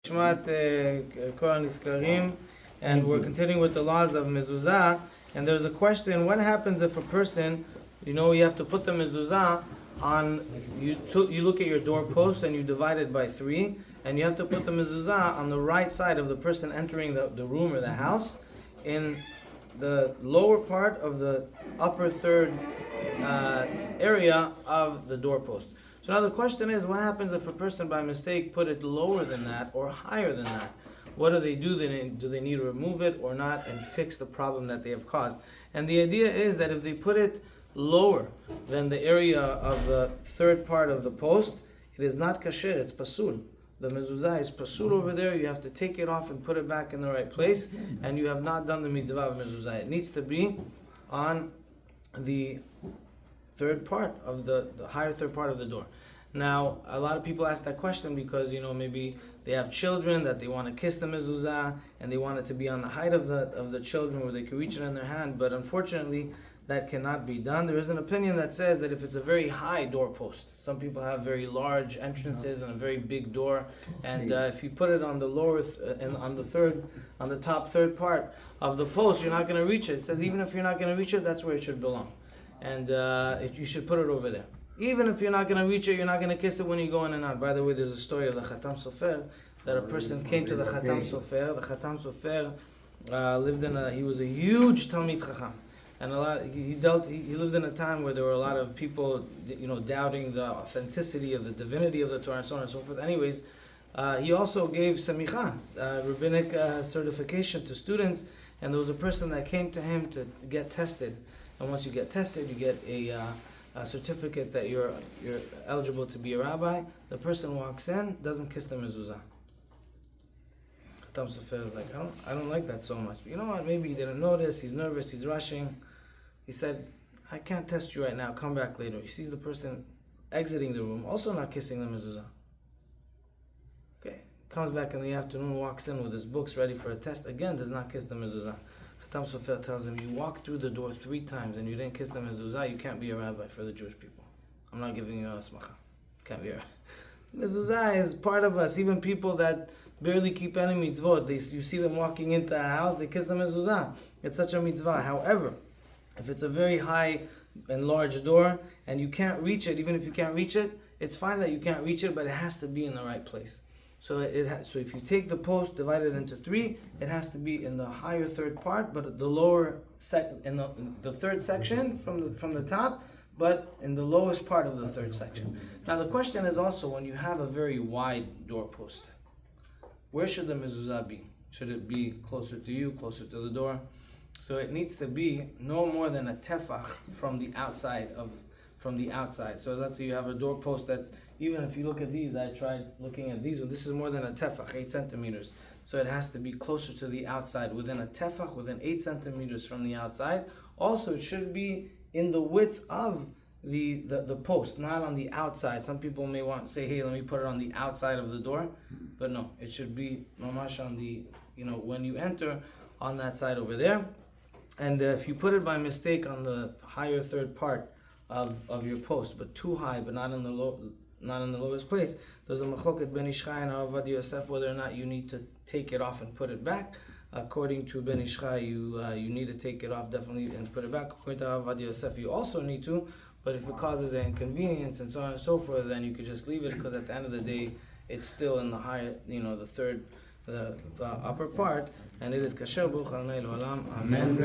And we're continuing with the laws of Mezuza. And there's a question: what happens if a person, you have to put the Mezuza on, you look at your doorpost and you divide it by 3, and you have to put the Mezuza on the right side of the person entering the room or the house, in the lower part of the upper third area of the doorpost. So now the question is, what happens if a person by mistake put it lower than that or higher than that? What do they do? Do they need to remove it or not and fix the problem that they have caused? And the idea is that if they put it lower than the area of the third part of the post, it is not kasher, it's pasul. The mezuzah is pasul over there. You have to take it off and put it back in the right place, and you have not done the mitzvah of mezuzah. It needs to be on the third part of the higher third part of the door. Now, a lot of people ask that question because maybe they have children that they want to kiss the mezuzah and they want it to be on the height of the children where they can reach it in their hand. But unfortunately, that cannot be done. There is an opinion that says that if it's a very high doorpost, some people have very large entrances and a very big door, and if you put it on the lower and on the top third part of the post, you're not going to reach it. It says even if you're not going to reach it, that's where it should belong. And you should put it over there. Even if you're not going to reach it, you're not going to kiss it when you go in and out. By the way, there's a story of the Khatam Sofer, that a person came to the Khatam Sofer. The Khatam Sofer he was a huge Talmid Chacham. And he lived in a time where there were a lot of people, doubting the authenticity of the divinity of the Torah and so on and so forth. Anyways, he also gave samicha, rabbinic certification to students, and there was a person that came to him to get tested. And once you get tested, you get a certificate that you're eligible to be a rabbi. The person walks in, doesn't kiss the mezuzah. Khatam Sofer is like, I don't like that so much. But you know what? Maybe he didn't notice. He's nervous. He's rushing. He said, I can't test you right now. Come back later. He sees the person exiting the room, also not kissing the mezuzah. Okay, comes back in the afternoon, walks in with his books ready for a test. Again, does not kiss the mezuzah. Khatam Sofer tells him, you walked through the door 3 times and you didn't kiss the mezuzah, you can't be a rabbi for the Jewish people. I'm not giving you a smacha. Can't be a rabbi. Mezuzah is part of us. Even people that barely keep any mitzvot, you see them walking into a house, they kiss the mezuzah. It's such a mitzvah. However, if it's a very high and large door and you can't reach it, even if you can't reach it, it's fine that you can't reach it, but it has to be in the right place. So so if you take the post, divide it into 3, it has to be in the higher third part, but the lower in the third section from the top, but in the lowest part of the third section. Now the question is also, when you have a very wide doorpost, where should the mezuzah be? Should it be closer to you, closer to the door? So it needs to be no more than a tefach from the outside. So let's say you have a doorpost that's, even if you look at these, I tried looking at these, this is more than a tefach, 8 centimeters. So it has to be closer to the outside, within a tefach, within 8 centimeters from the outside. Also, it should be in the width of the post, not on the outside. Some people may want to say, hey, let me put it on the outside of the door. But no, it should be mamash on the, when you enter, on that side over there. And if you put it by mistake on the higher third part of your post, but too high, but not in the lowest place, there's a machloket Ben Ish Chai and Rabbi Yosef whether or not you need to take it off and put it back. According to Ben Ish Chai, you need to take it off definitely and put it back. According to Rabbi Yosef, you also need to, but if it causes an inconvenience and so on and so forth, then you could just leave it, because at the end of the day, it's still in the higher, the upper part, and it is kasher. Amen.